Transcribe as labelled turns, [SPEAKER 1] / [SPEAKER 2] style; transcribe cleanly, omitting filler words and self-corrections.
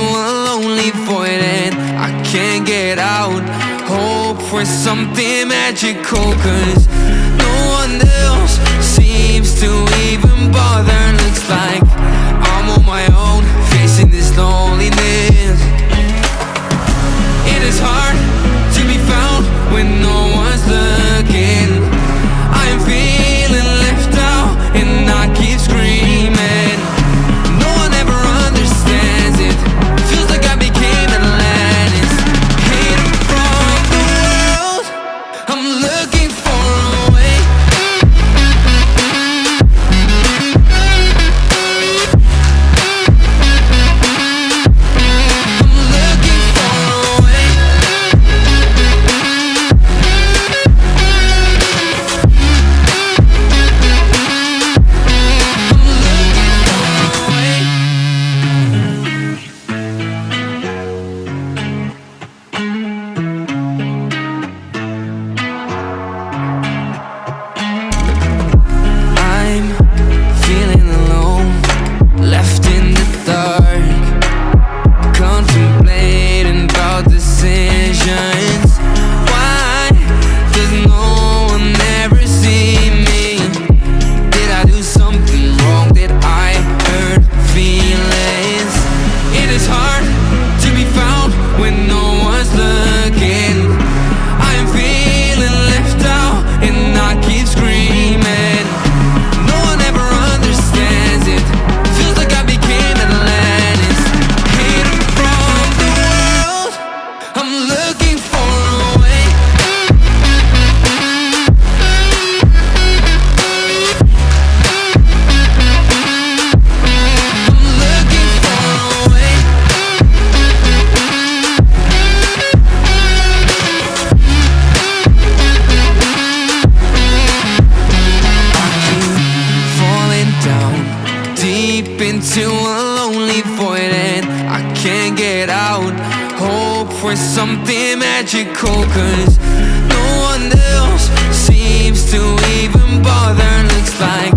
[SPEAKER 1] a lonely void and I can't get out. Hope for something magical, 'cause no one else seems to even bother. Looks like I'm on my own, facing this loneliness. It is hard to be found when no one's looking. I am feeling left out and I keep screaming. No one ever understands it. Feels like I became Atlantis, hidden from the world. I'm looking for a way. I'm looking for a way. I'm feeling alone, left in the dark, contemplating about decisions. Why does no one ever see me? Did I do something wrong? Did I hurt feelings? It is hard to be found when no one's looking. I am feeling left out and I keep screaming. No one ever understands it. Feels like I became Atlantis, hidden from the world. I'm looking for a way. I'm looking for a way. Falling down deep into a lonely void and I can't get out. Hope for something magical, 'cause no one else seems to even bother. Looks like